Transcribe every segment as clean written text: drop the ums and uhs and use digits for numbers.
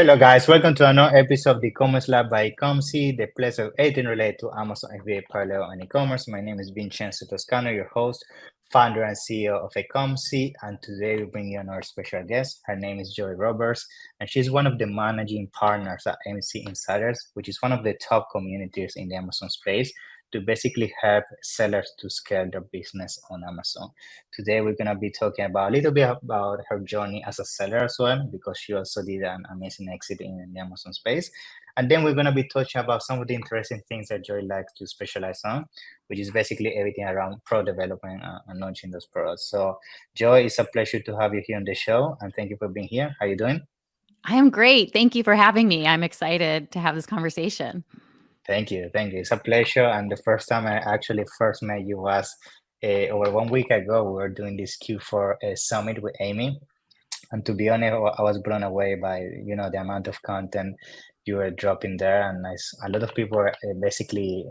Hello guys, welcome to another episode of the E-commerce Lab by Ecomcy, the place of everything related to Amazon, FBA, Parallel, and e-commerce. My name is Vincenzo Toscano, your host, founder and CEO of Ecomcy, and today we bring you another special guest. Her name is Joie Roberts, and she's one of the managing partners at MC Insiders, which is one of the top communities in the Amazon space to basically help sellers to scale their business on Amazon. Today, we're going to be talking about a little bit about her journey as a seller as well, because she also did an amazing exit in the Amazon space. And then we're going to be touching about some of the interesting things that Joy likes to specialize on, which is basically everything around product development and launching those products. So Joy, it's a pleasure to have you here on the show. And thank you for being here. How are you doing? I am great. Thank you for having me. I'm excited to have this conversation. Thank you. Thank you. It's a pleasure. And the first time I actually first met you was over 1 week ago. We were doing this Q4 summit with Amy. And to be honest, I was blown away by, the amount of content you were dropping there. And a lot of people were basically,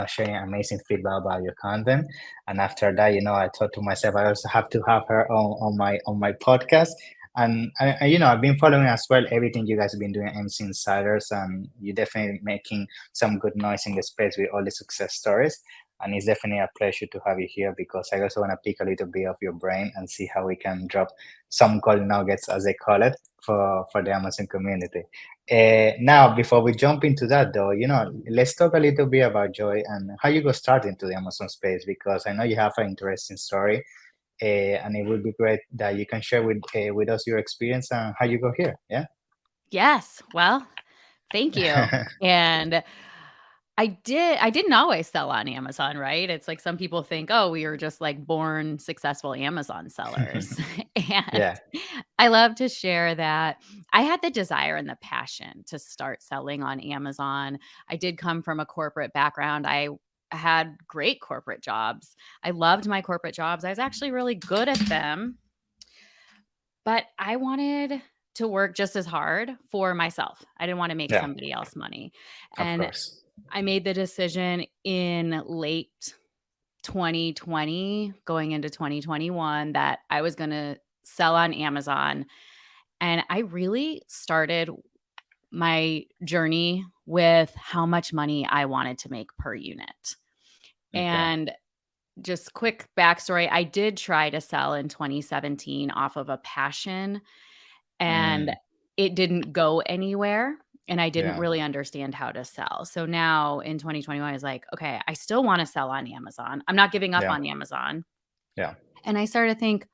sharing amazing feedback about your content. And after that, I thought to myself, I also have to have her on my podcast. And I've been following as well everything you guys have been doing at MC Insiders, and you're definitely making some good noise in the space with all the success stories. And it's definitely a pleasure to have you here because I also want to pick a little bit of your brain and see how we can drop some gold nuggets, as they call it, for the Amazon community. Now, before we jump into that, though, let's talk a little bit about Joy and how you got started into the Amazon space, because I know you have an interesting story. And it would be great that you can share with us your experience and how you got here. Yeah. Yes. Well, thank you. And I didn't always sell on Amazon, right? It's like some people think, oh, we are just like born successful Amazon sellers. And Yeah. I love to share that I had the desire and the passion to start selling on Amazon. I did come from a corporate background. I had great corporate jobs. I loved my corporate jobs. I was actually really good at them, but I wanted to work just as hard for myself. I didn't want to make Yeah. somebody else money. Of And course. I made the decision in late 2020, going into 2021, that I was going to sell on Amazon. And I really started my journey with how much money I wanted to make per unit. Okay. And just quick backstory, I did try to sell in 2017 off of a passion, and it didn't go anywhere. And I didn't Yeah. really understand how to sell. So now in 2021, I was like, okay, I still want to sell on Amazon. I'm not giving up Yeah. on Amazon. Yeah. And I started to think,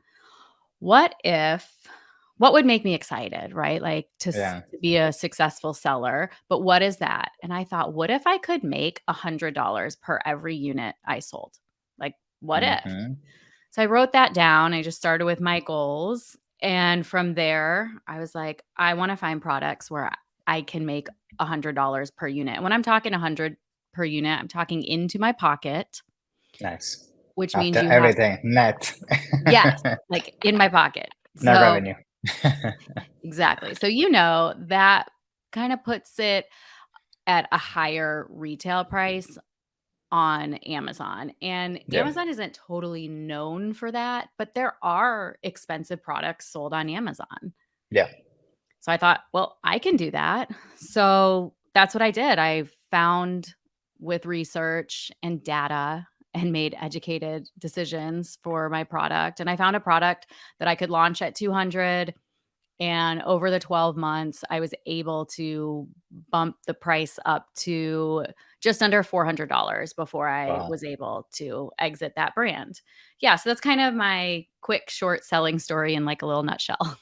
what would make me excited, right? Like to Yeah. be a successful seller. But what is that? And I thought, what if I could make $100 per every unit I sold? Like, what if? Mm-hmm. So I wrote that down. I just started with my goals. And from there, I was like, I want to find products where I can make $100 per unit. And when I'm talking 100 per unit, I'm talking into my pocket, Nice. which means After you have, everything, net. yes, like in my pocket. Not So revenue. exactly. So, that kind of puts it at a higher retail price on Amazon. And Yeah. Amazon isn't totally known for that, but there are expensive products sold on Amazon. Yeah. So I thought, well, I can do that. So that's what I did. I found with research and data and made educated decisions for my product. And I found a product that I could launch at 200. And over the 12 months, I was able to bump the price up to just under $400 before I Wow. was able to exit that brand. Yeah, so that's kind of my quick, short selling story in like a little nutshell.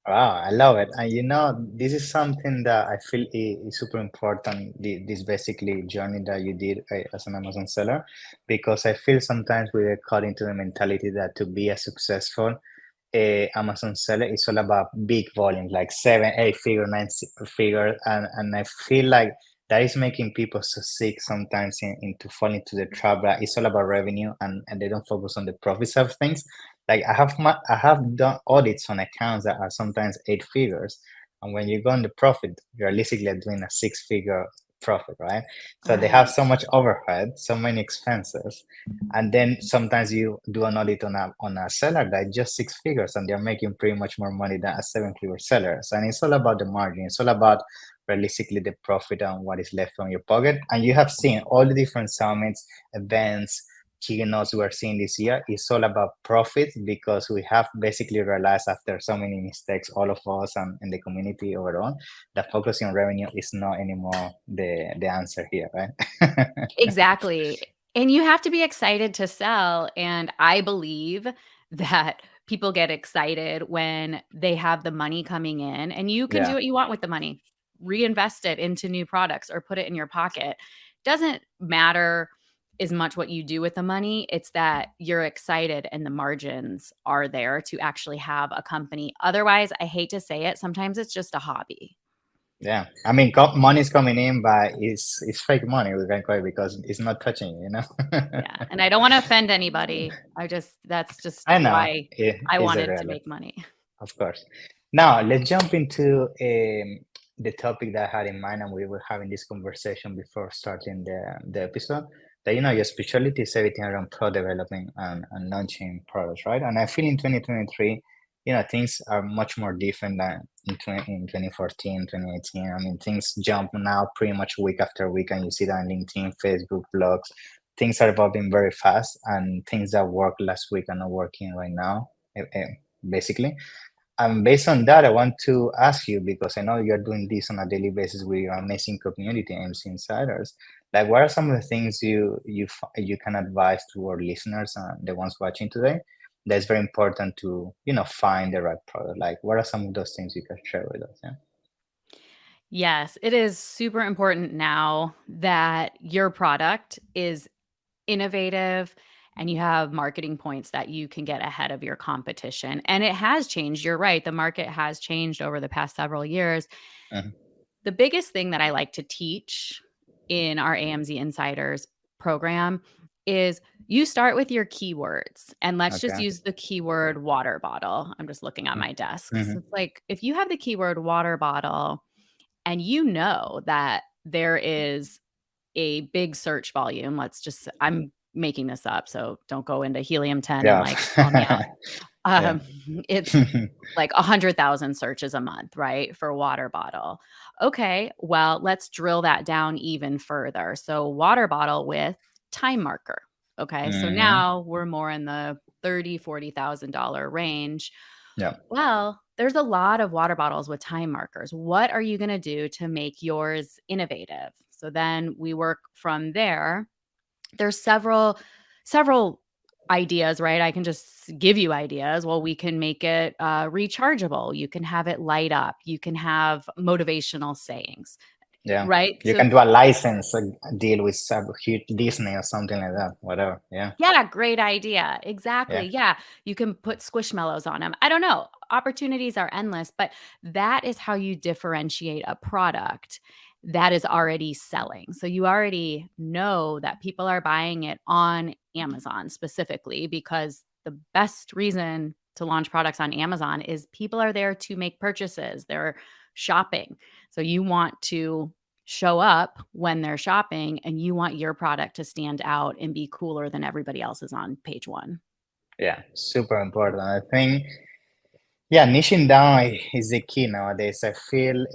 Wow, I love it. And this is something that I feel is super important, this basically journey that you did as an Amazon seller, because I feel sometimes we're caught into the mentality that to be a successful Amazon seller, it's all about big volumes, like 7, 8 figure, 9 figure. And I feel like that is making people so sick sometimes into falling into the trap that it's all about revenue and they don't focus on the profits of things. Like I have done audits on accounts that are sometimes 8 figures, and when you go on the profit, you're realistically doing a 6 figure profit, right? So they have Right. so much overhead, so many expenses, and then sometimes you do an audit on a seller that just 6 figures, and they're making pretty much more money than a 7 figure seller. So, and it's all about the margin. It's all about realistically the profit and what is left on your pocket. And you have seen all the different summits, events, keynotes we're seeing this year. It's all about profit because we have basically realized after so many mistakes, all of us and the community overall, that focusing on revenue is not anymore the answer here, right? Exactly. And you have to be excited to sell. And I believe that people get excited when they have the money coming in, and you can do Yeah, what you want with the money. Reinvest it into new products or put it in your pocket. Doesn't matter as much what you do with the money. It's that you're excited and the margins are there to actually have a company. Otherwise, I hate to say it, sometimes it's just a hobby. yeah. I mean, money's coming in, but it's fake money, we can call it, because it's not touching you, you know? Yeah, and I don't wanna offend anybody. That's just I know why it I is a wanted to reality. make money. Of course. Now, let's jump into the topic that I had in mind, and we were having this conversation before starting the episode. That your specialty is everything around product development and launching products, right? And I feel in 2023, things are much more different than in 2014, 2018. I mean, things jump now pretty much week after week, and you see that on LinkedIn, Facebook, blogs. Things are evolving very fast, and things that worked last week are not working right now, basically. And based on that, I want to ask you, because I know you're doing this on a daily basis with your amazing community, MC Insiders. Like, what are some of the things you can advise to our listeners and the ones watching today? That's very important to find the right product. Like, what are some of those things you can share with us? Yeah. Yes, it is super important now that your product is innovative and you have marketing points that you can get ahead of your competition, and it has changed, you're right, the market has changed over the past several years. Mhm. The biggest thing that I like to teach in our AMZ Insiders program is you start with your keywords, and let's just Okay. use the keyword water bottle. I'm just looking at my desk. So Mm-hmm. it's like if you have the keyword water bottle and you know that there is a big search volume, I'm making this up, so don't go into helium-10 and Yeah. like call me out. Yeah. Um, it's like 100,000 searches a month, right, for water bottle. Okay, well, let's drill that down even further. So water bottle with time marker. Okay, so Hmm. now we're more in the $30,000-$40,000 range. Yeah. Well, there's a lot of water bottles with time markers. What are you gonna do to make yours innovative? So then we work from there. There's several ideas, right? I can just give you ideas. Well, we can make it rechargeable. You can have it light up. You can have motivational sayings, Yeah. right? You So can do a license deal with some huge Disney or something like that. Whatever. Yeah. yeah, great idea. Yeah. Exactly. Yeah. You can put squishmallows on them. I don't know. Opportunities are endless, but that is how you differentiate a product that is already selling. So you already know that people are buying it on Amazon specifically, because the best reason to launch products on Amazon is people are there to make purchases. They're shopping. So you want to show up when they're shopping, and you want your product to stand out and be cooler than everybody else's on page one. Yeah. Super important. I think, yeah, niching down is the key nowadays. I feel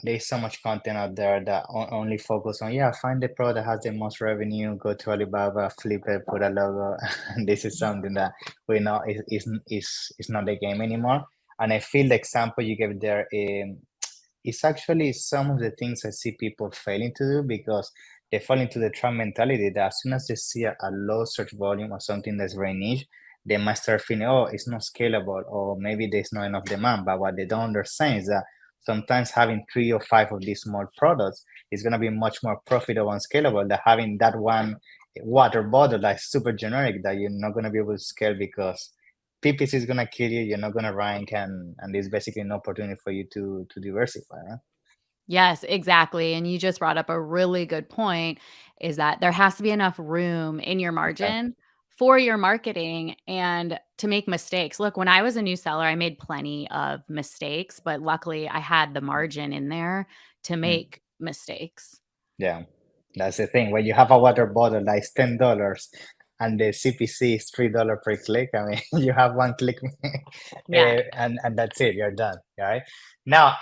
there's so much content out there that only focus on, yeah, find the product that has the most revenue, go to Alibaba, flip it, put a logo. And this is something that we know is not the game anymore. And I feel the example you gave there, it's actually some of the things I see people failing to do, because they fall into the trap mentality that as soon as they see a low search volume or something that's very niche, they might start feeling, oh, it's not scalable, or maybe there's not enough demand. But what they don't understand is that sometimes having 3 or 5 of these small products is going to be much more profitable and scalable than having that one water bottle that's super generic that you're not going to be able to scale, because PPC is gonna kill you. You're not gonna rank, and there's basically no opportunity for you to diversify. Right? Yes, exactly. And you just brought up a really good point, is that there has to be enough room in your Okay. margin for your marketing and to make mistakes. Look, when I was a new seller, I made plenty of mistakes, but luckily I had the margin in there to Mm. make mistakes. Yeah, that's the thing. When you have a water bottle that's $10 and the CPC is $3 per click, I mean, you have one click, Yeah. and that's it. You're done. All right. Now,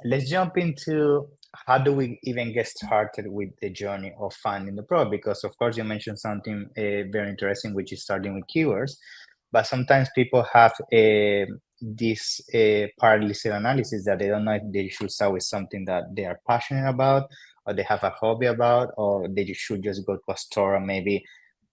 let's jump into how do we even get started with the journey of finding the product? Because of course, you mentioned something very interesting, which is starting with keywords. But sometimes people have this paralysis analysis that they don't know if they should start with something that they are passionate about, or they have a hobby about, or they should just go to a store and maybe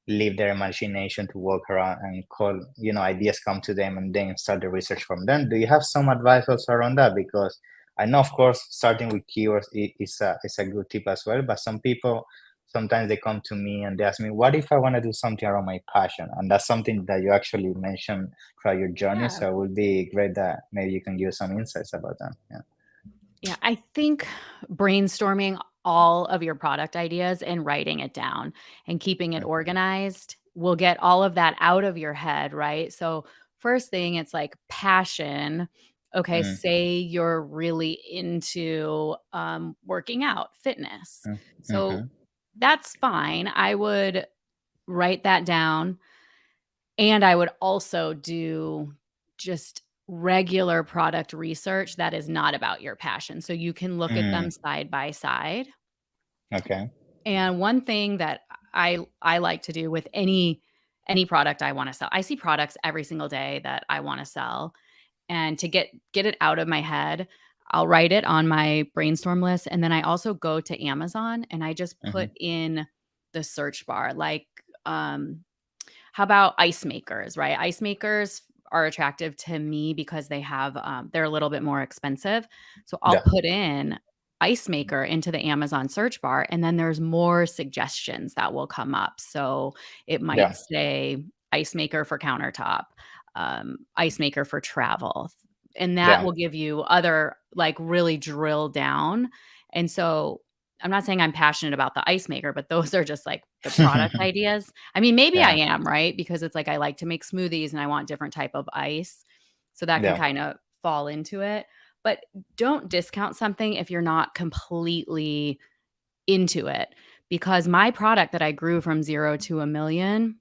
leave their imagination to walk around and call, ideas come to them and then start the research from them. Do you have some advice also around that? Because I know, of course, starting with keywords is a good tip as well, but some people, sometimes they come to me and they ask me, what if I want to do something around my passion? And that's something that you actually mentioned throughout your journey. Yeah. So it would be great that maybe you can give some insights about that. Yeah. Yeah, I think brainstorming all of your product ideas and writing it down and keeping it Okay. organized will get all of that out of your head, right? So, first thing, it's like passion. Okay, Mm, say you're really into working out, fitness. mm, So, mhm, that's fine. I would write that down. And I would also do just regular product research that is not about your passion. So you can look at them mm, side by side. okay. And one thing that I like to do with any product I want to sell. I see products every single day that I want to sell, and to get it out of my head, I'll write it on my brainstorm list, and then I also go to Amazon and I just put Mhm, in the search bar like um how about ice makers, right? Ice makers are attractive to me because they have, they're a little bit more expensive. So I'll yeah. put in ice maker into the Amazon search bar, and then there's more suggestions that will come up. So it might Yeah. say ice maker for countertop, ice maker for travel. And that Yeah. will give you other, like, really drill down. And so I'm not saying I'm passionate about the ice maker, but those are just like the product ideas. I mean, maybe I Yeah. am, right? Because it's like I like to make smoothies and I want different type of ice. So that can Yeah. kind of fall into it. But don't discount something if you're not completely into it. Because my product that I grew from 0 to a million,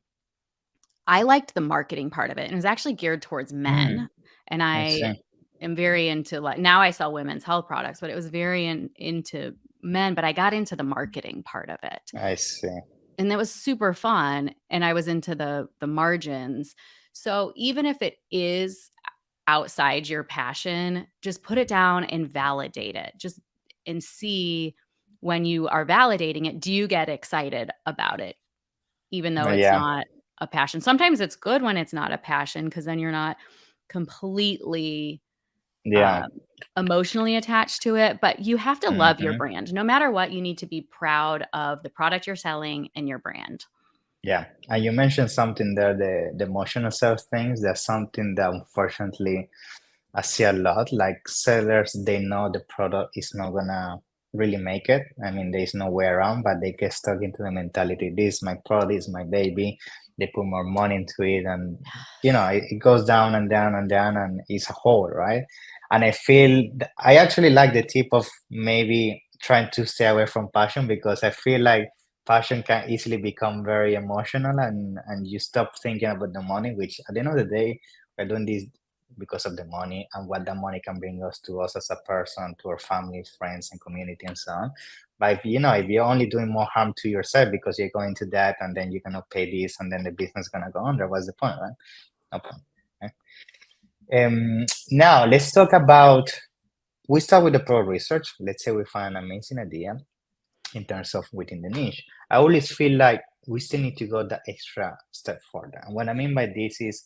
I liked the marketing part of it. And it was actually geared towards Mm, men. And I I see. am very into, like, now I sell women's health products, but it was very into men, but I got into the marketing part of it. I see. And that was super fun, and I was into the margins. So even if it is outside your passion, just put it down and validate it. Just and see, when you are validating it, do you get excited about it even though it's Yeah. not a passion? Sometimes it's good when it's not a passion, because then you're not completely Yeah. um, emotionally attached to it, but you have to love your Hmm. brand. No matter what, you need to be proud of the product you're selling and your brand. Yeah. And you mentioned something there, the emotional side of things. That's something that unfortunately I see a lot. Like sellers, they know the product is not gonna really make it. I mean, there's no way around, but they get stuck into the mentality. This is my product, this is my baby. They put more money into it, and it goes down and down and down, and it's a hole, right? And I feel I actually like the tip of maybe trying to stay away from passion, because I feel like passion can easily become very emotional, and you stop thinking about the money, which at the end of the day, we're doing this because of the money and what the money can bring us to us as a person, to our family, friends, and community, and so on. But if you're only doing more harm to yourself because you're going to that, and then you're gonna pay this, and then the business is gonna go under, what's the point, right? No point. Okay? Now let's talk about. We start with the pro research. Let's say we find an amazing idea in terms of within the niche. I always feel like we still need to go the extra step further. And what I mean by this is,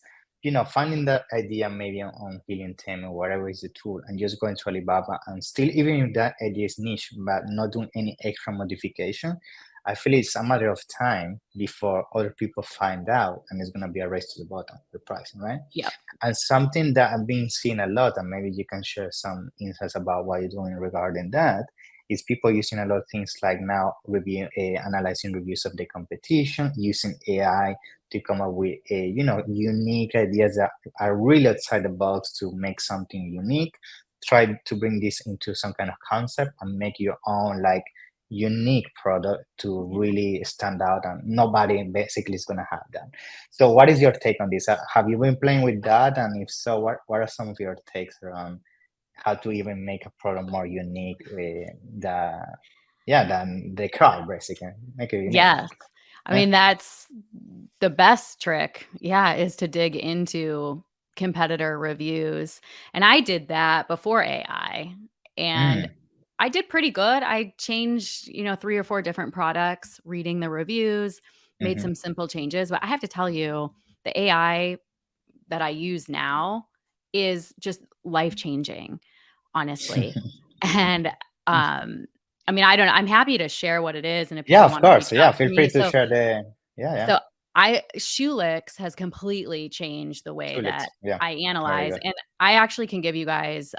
finding that idea maybe on Helium 10 or whatever is the tool, and just going to Alibaba and still, even if that idea is niche, but not doing any extra modification, I feel it's a matter of time before other people find out, and it's going to be a race to the bottom, the pricing, right? Yep. And something that I've been seeing a lot, and maybe you can share some insights about what you're doing regarding that, is people using a lot of things like now analyzing reviews of the competition, using AI to come up with unique ideas that are really outside the box to make something unique, try to bring this into some kind of concept and make your own like unique product to really stand out, and nobody basically is going to have that. So what is your take on this? Have you been playing with that? And if so, what are some of your takes around how to even make a product more unique than the crowd, basically make it unique? Yes. I mean, that's the best trick, is to dig into competitor reviews. And I did that before AI, and I did pretty good. I changed, 3 or 4 different products, reading the reviews, made some simple changes. But I have to tell you, the AI that I use now is just life-changing, honestly. And, I mean, I don't know. I'm happy to share what it is, and if Yeah, people of wanna reach course. Yeah, out to feel free me. to So share the yeah. so Shulex has completely changed the way Tulips. that Yeah, I very analyze, good. and I actually can give you guys,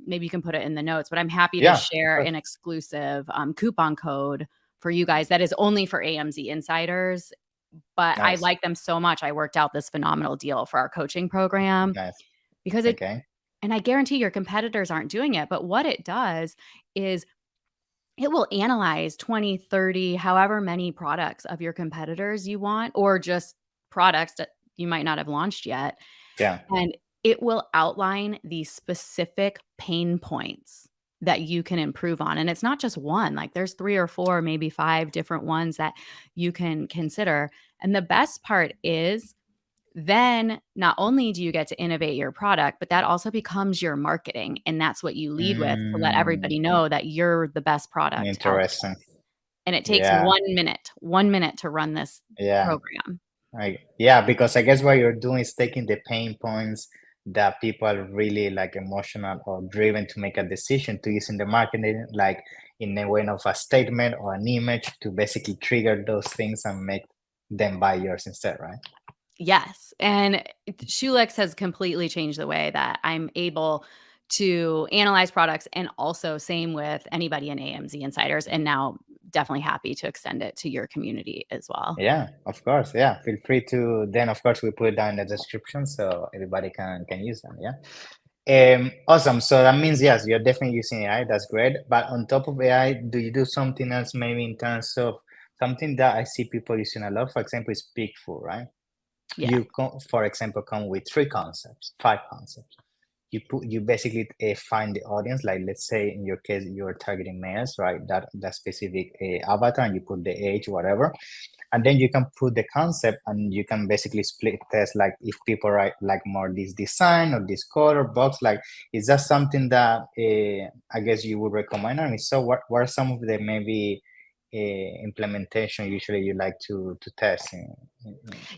maybe you can put it in the notes, but I'm happy to Yeah, of share course. an exclusive, coupon code for you guys that is only for AMZ insiders, but I Nice, like them so much, I worked out this phenomenal deal for our coaching program nice. because Okay. and I guarantee your competitors aren't doing it, but what it does is it will analyze 20, 30, however many products of your competitors you want, or just products that you might not have launched yet. Yeah. And it will outline the specific pain points that you can improve on. And it's not just one, like there's 3 or 4, maybe 5 different ones that you can consider. And the best part is then not only do you get to innovate your product, but that also becomes your marketing. And that's what you lead with to let everybody know that you're the best product out there. Interesting. And it takes Yeah, 1 minute to run this yeah. program. Yeah, because I guess what you're doing is taking the pain points that people are really like emotional or driven to make a decision to use in the marketing, like in a way of a statement or an image to basically trigger those things and make them buy yours instead, right? Yes, and Shulex has completely changed the way that I'm able to analyze products, and also same with anybody in AMZ Insiders, and now definitely happy to extend it to your community as well. Yeah, of course. Yeah, feel free to. Then, of course, we put it down in the description so everybody can use them. Yeah. Awesome. So that means yes, you're definitely using AI. That's great. But on top of AI, do you do something else maybe in terms of something that I see people using a lot? For example, is PICKFU, right? Yeah. For example, come with 3 concepts, 5 concepts. You basically find the audience. Like let's say in your case, you're targeting males, right? That specific avatar, and you put the age, whatever, and then you can put the concept and you can basically split test like if people like more this design or this color box, like is that something that I guess you would recommend? And if so, what are some of the maybe implementation usually you like to test in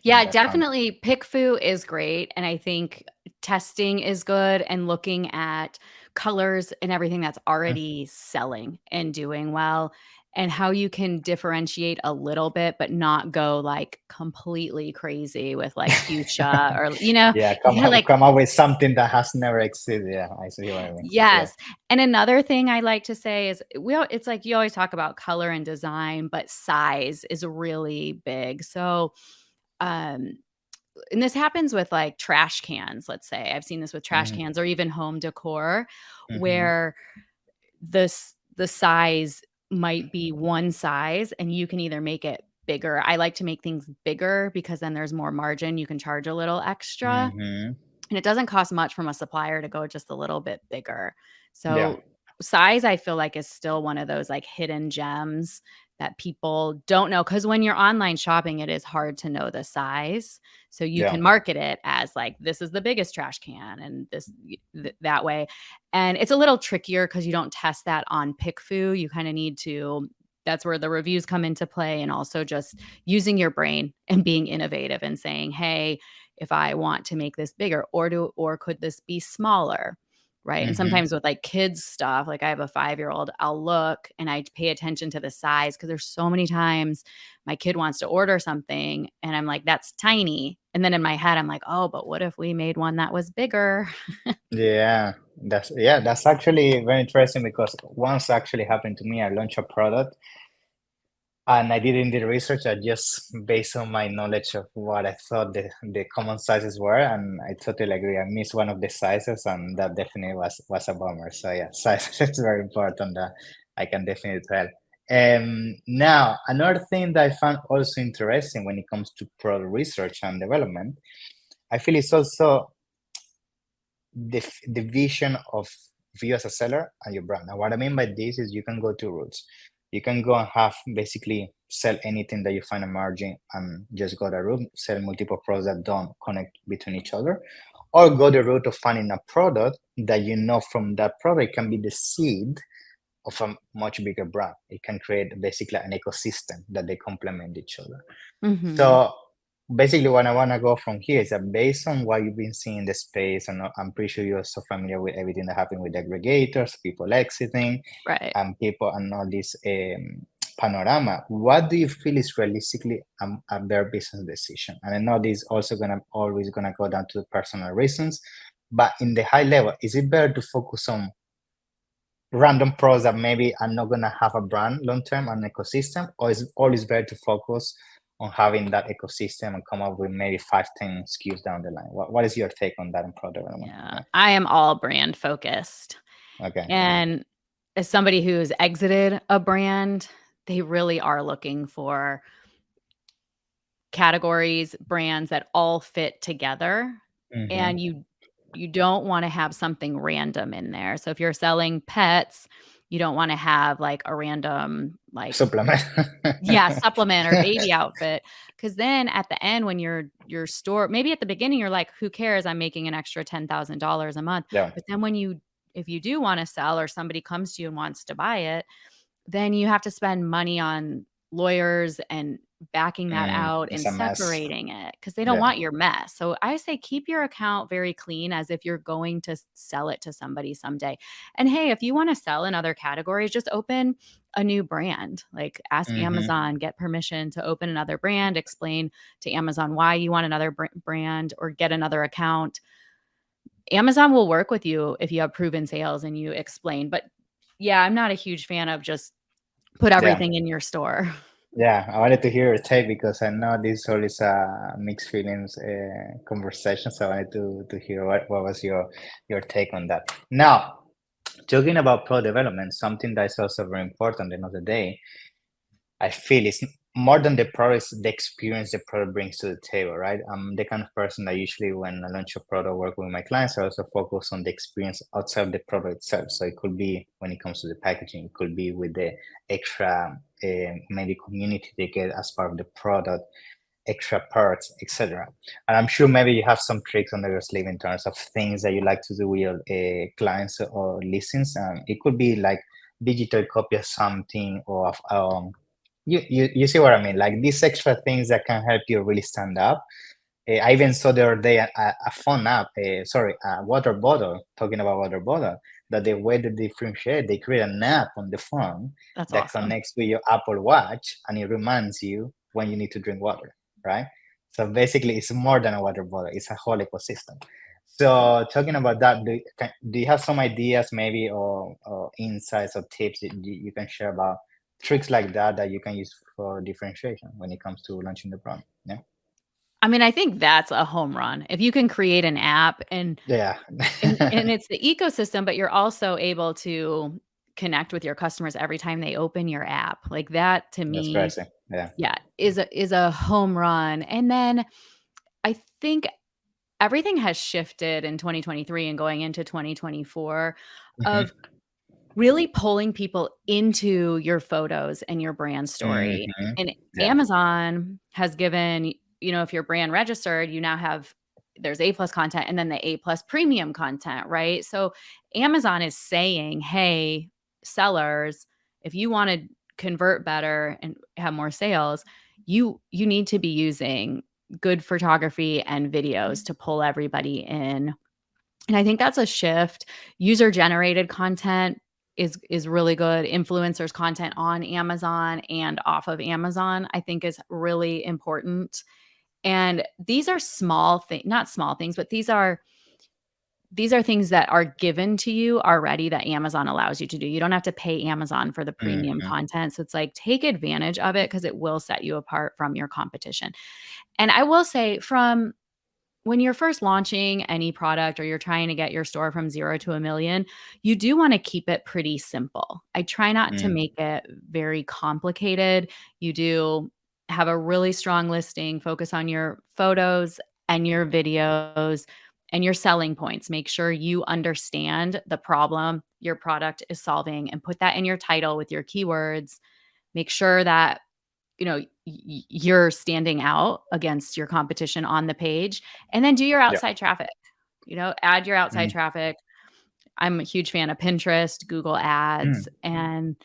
Yeah, that concept? definitely PICKFU is great, and I think testing is good, and looking at colors and everything that's already selling and doing well, and how you can differentiate a little bit, but not go, like, completely crazy with, like, fuchsia or, Yeah, you gotta, like come up with something that has never existed. Yeah, I see what I mean. Yeah. Yes, and another thing I like to say is it's like you always talk about color and design, but size is really big. So, um and this happens with like trash cans, let's say. I've seen this with trash Mm-hmm. cans or even home decor Mm-hmm. where the size might be one size and you can either make it bigger. I like to make things bigger because then there's more margin. You can charge a little extra. Mm-hmm. And it doesn't cost much from a supplier to go just a little bit bigger. Yeah. So size, I feel like, is still one of those like hidden gems that people don't know, because when you're online shopping, it is hard to know the size. So you Yeah. can market it as like, this is the biggest trash can and that way. And it's a little trickier because you don't test that on PickFu. You kind of need to, that's where the reviews come into play, and also just using your brain and being innovative and saying, hey, if I want to make this bigger, or could this be smaller? Right. And Mm-hmm. sometimes with like kids stuff, like I have a 5-year-old, I'll look and I pay attention to the size, because there's so many times my kid wants to order something and I'm like, that's tiny. And then in my head, I'm like, oh, but what if we made one that was bigger? Yeah, that's actually very interesting because once actually happened to me. I launched a product And I didn't do the research. I just based on my knowledge of what I thought the common sizes were, and I totally agree. I missed one of the sizes, and that definitely was a bummer. So yeah, size is very important. That I can definitely tell. Now, another thing that I found also interesting when it comes to product research and development, I feel it's also the vision of you as a seller and your brand. Now, what I mean by this is you can go two routes. You can go and have basically sell anything that you find a margin and just go the route, sell multiple products that don't connect between each other, or go the route of finding a product that you know from that product can be the seed of a much bigger brand. It can create basically an ecosystem that they complement each other. Mhm. So basically what I want to go from here is that based on what you've been seeing in the space, and I'm pretty sure you're so familiar with everything that happened with aggregators, people exiting, Right. and people and all this panorama, what do you feel is realistically a better business decision? And I know this is also always gonna go down to personal reasons, but in the high level, is it better to focus on random pros that maybe are not gonna have a brand long term and ecosystem, or is it always better to focus on having that ecosystem and come up with maybe 5, 10 SKUs down the line? What is your take on that in product development? Yeah. I am all brand focused. Okay. And as somebody who's exited a brand, they really are looking for categories, brands that all fit together, Mm-hmm. and you don't wanna have something random in there. So if you're selling pets, you don't wanna have, like, a random, like, Supplement. yeah, supplement or baby outfit, because then at the end when your store, maybe at the beginning you're like, "Who cares? I'm making an extra $10,000 a month." Yeah. But then when you if you do wanna sell or somebody comes to you and wants to buy it, then you have to spend money on lawyers and backing that out It's and a mess. separating it because they don't Yeah. want your mess. So I say keep your account very clean as if you're going to sell it to somebody someday. And hey, if you want to sell in other categories, just open a new brand. Like ask Mm-hmm. Amazon, get permission to open another brand, explain to Amazon why you want another brand or get another account. Amazon will work with you if you have proven sales and you explain. But yeah, I'm not a huge fan of just put Yeah. everything in your store. Yeah, I wanted to hear your take because I know this always a mixed feelings conversation. So I wanted to hear what was your take on that. Now, talking about pro development, something that is also very important at the end of the day, I feel it's more than the product, it's the experience the product brings to the table, right? I'm the kind of person that usually when I launch a product, work with my clients, I also focus on the experience outside of the product itself. So it could be when it comes to the packaging, it could be with the extra maybe community they get as part of the product, extra perks, etc. And I'm sure maybe you have some tricks under your sleeve in terms of things that you like to do with your clients or listings. It could be like digital copy of something or you see what I mean? Like these extra things that can help you really stand up. I even saw the other day a phone app, a water bottle, talking about water bottle, that the way they differentiate, they create an app on the phone That's that awesome. connects with your Apple Watch and it reminds you when you need to drink water, right? So basically, it's more than a water bottle, it's a whole ecosystem. So talking about that, do you have some ideas maybe or insights or tips that you can share about tricks like that you can use for differentiation when it comes to launching the brand? Yeah. I mean, I think that's a home run. If you can create an app Yeah. and it's the ecosystem, but you're also able to connect with your customers every time they open your app. Like that to That's me, crazy. Yeah. yeah, is a home run. And then I think everything has shifted in 2023 and going into 2024 Mhm. of really pulling people into your photos and your brand story. Mhm. And Yeah. Amazon has given, if you're brand registered, you now have there's A+ content and then the A+ premium content, right? So Amazon is saying, "Hey, sellers, if you want to convert better and have more sales, you need to be using good photography and videos to pull everybody in." And I think that's a shift. User generated content is really good. Influencers content on Amazon and off of Amazon, I think is really important. And these are small things, not small things, but these are these are things that are given to you already that Amazon allows you to do. You don't have to pay Amazon for the premium Mhm. content. So it's like, take advantage of it because it will set you apart from your competition. And I will say, from when you're first launching any product or you're trying to get your store from 0 to a million, you do want to keep it pretty simple. I try not to Mm. make it very complicated. You do have a really strong listing, focus on your photos and your videos and your selling points. Make sure you understand the problem your product is solving and put that in your title with your keywords. Make sure that you're standing out against your competition on the page, and then do your Yeah. outside traffic. Add your outside Mm. traffic. I'm a huge fan of Pinterest, Google Mm. Ads, and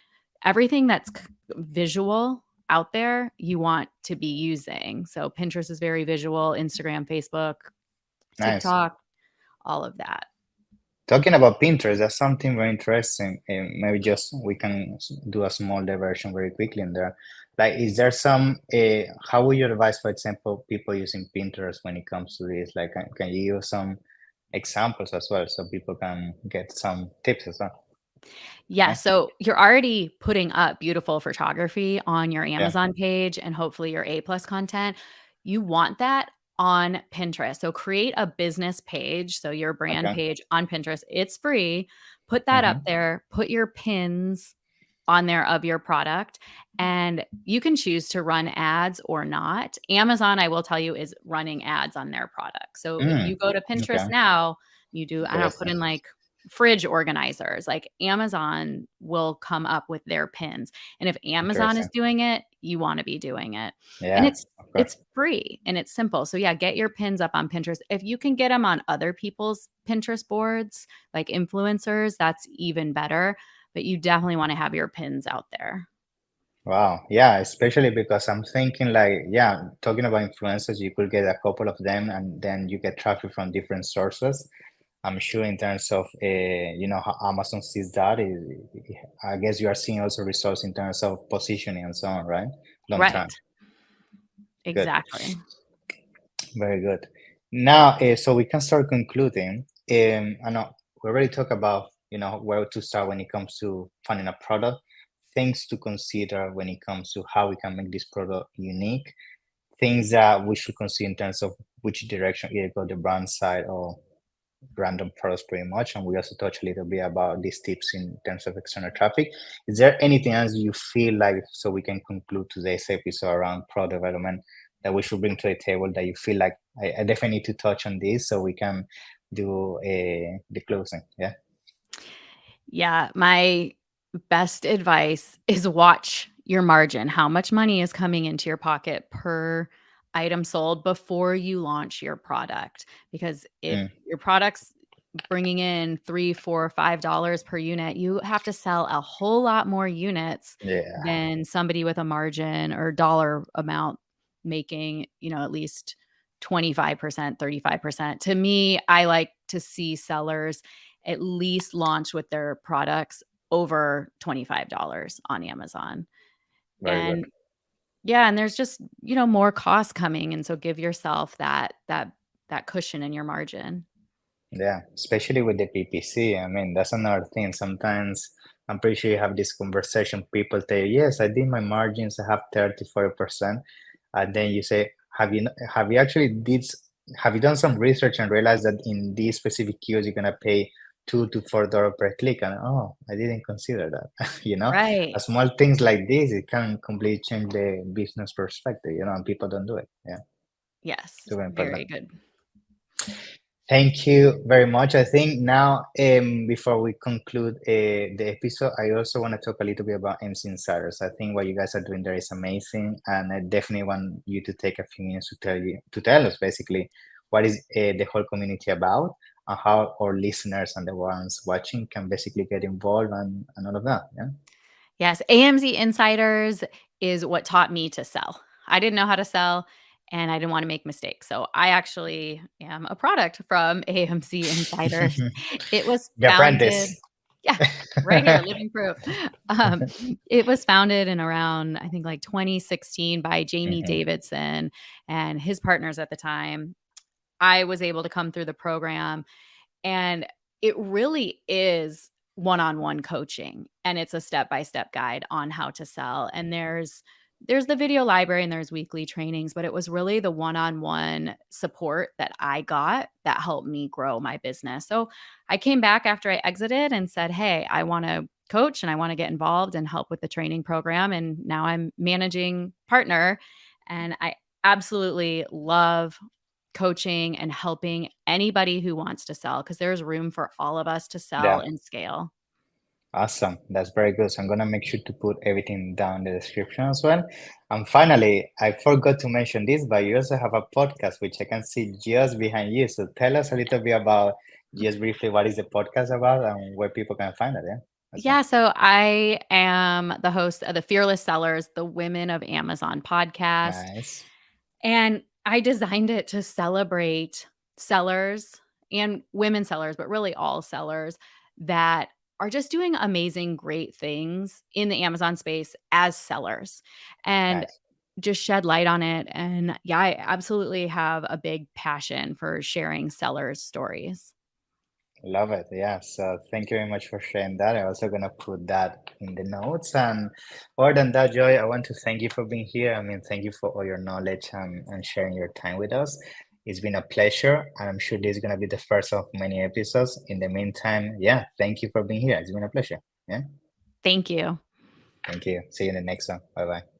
everything that's visual out there you want to be using. So Pinterest is very visual, Instagram, Facebook, Nice. TikTok, all of that. Talking about Pinterest, that's something very interesting. Maybe just we can do a small diversion very quickly in there. Like, is there some, how would you advise, for example, people using Pinterest when it comes to this? Like, can you use some examples as well so people can get some tips as well? Yeah, Yeah. so you're already putting up beautiful photography on your Yeah. Amazon page and hopefully your A+ content. You want that on Pinterest. So create a business page, so your brand Okay. page on Pinterest. It's free. Put that up Mm-hmm. there. Put your pins on there of your product, and you can choose to run ads or not. Amazon, I will tell you, is running ads on their product. So if Mm. you go to Pinterest Okay. now, you do, I don't know, put Interesting. in like fridge organizers, like Amazon will come up with their pins. And if Amazon is Interesting. doing it, you want to be doing it. And Yeah, it's of course. it's free and it's simple. So yeah, get your pins up on Pinterest. If you can get them on other people's Pinterest boards, like influencers, that's even better, but you definitely want to have your pins out there. Wow. Yeah, especially because I'm thinking like, yeah, talking about influencers, you could get a couple of them and then you get traffic from different sources. I'm sure in terms of, how Amazon sees that, I guess you are seeing also results in terms of positioning and so on, right? Long Right. term. Good. Exactly. Very good. Now, so we can start concluding. I know we already talked about, where to start when it comes to finding a product, things to consider when it comes to how we can make this product unique, things that we should consider in terms of which direction, either go the brand side or random products pretty much. And we also touched a little bit about these tips in terms of external traffic. Is there anything else you feel like, so we can conclude today's episode around product development, that we should bring to the table, that you feel like I definitely need to touch on this so we can do the closing? Yeah. Yeah, my best advice is watch your margin. How much money is coming into your pocket per item sold before you launch your product? Because if Mm, your product's bringing in 3, 4, $5 per unit, you have to sell a whole lot more units yeah. than somebody with a margin or dollar amount making, at least 25%, 35%. To me, I like to see sellers at least launch with their products over $25 on Amazon. Very good. And yeah, and there's just, more costs coming, and so give yourself that cushion in your margin. Yeah, especially with the PPC. I mean, that's another thing. Sometimes I'm pretty sure you have this conversation. People tell you, yes, I did my margins, I have 30, 40%. And then you say, have you actually have you done some research and realized that in these specific keywords you're gonna pay $2 to $4 per click? And oh, I didn't consider that. Right. Small things like this, it can completely change the business perspective, and people don't do it. Yeah, Yes, super important. very good. Thank you very much. I think now, before we conclude the episode, I also want to talk a little bit about MC Insiders. I think what you guys are doing there is amazing, and I definitely want you to take a few minutes to tell us basically what is the whole community about, and how our listeners and the ones watching can basically get involved and all of that. Yeah. Yes, AMZ Insiders is what taught me to sell. I didn't know how to sell, and I didn't wanna make mistakes, so I actually am a product from AMZ Insiders. It was The founded. apprentice. Yeah, right here, living proof. Um, it was founded in around, I think, like, 2016 by Jamie Mhm. Davidson and his partners at the time. I was able to come through the program, And it really is one-on-one coaching, and it's a step-by-step guide on how to sell. And there's the video library and there's weekly trainings, but it was really the one-on-one support that I got that helped me grow my business. So I came back after I exited and said, hey, I want to coach and I want to get involved and help with the training program. And now I'm managing partner, and I absolutely love coaching and helping anybody who wants to sell, because there's room for all of us to sell Yeah. and scale. Awesome. That's very good. So I'm gonna make sure to put everything down in the description as well. And finally, I forgot to mention this, but you also have a podcast which I can see just behind you. So tell us a little bit about, just briefly, what is the podcast about and where people can find it. Yeah. That's Yeah, so I am the host of the Fearless Sellers, the Women of Amazon podcast. nice. And I designed it to celebrate sellers and women sellers, but really all sellers that are just doing amazing, great things in the Amazon space as sellers, and Nice. just shed light on it. And yeah, I absolutely have a big passion for sharing sellers' stories. Love it. Yeah. So thank you very much for sharing that. I'm also gonna put that in the notes. And other than that, Joy, I want to thank you for being here. I mean, thank you for all your knowledge and sharing your time with us. It's been a pleasure, and I'm sure this is gonna be the first of many episodes. In the meantime, yeah, thank you for being here. It's been a pleasure. Yeah. Thank you. Thank you. See you in the next one. Bye bye.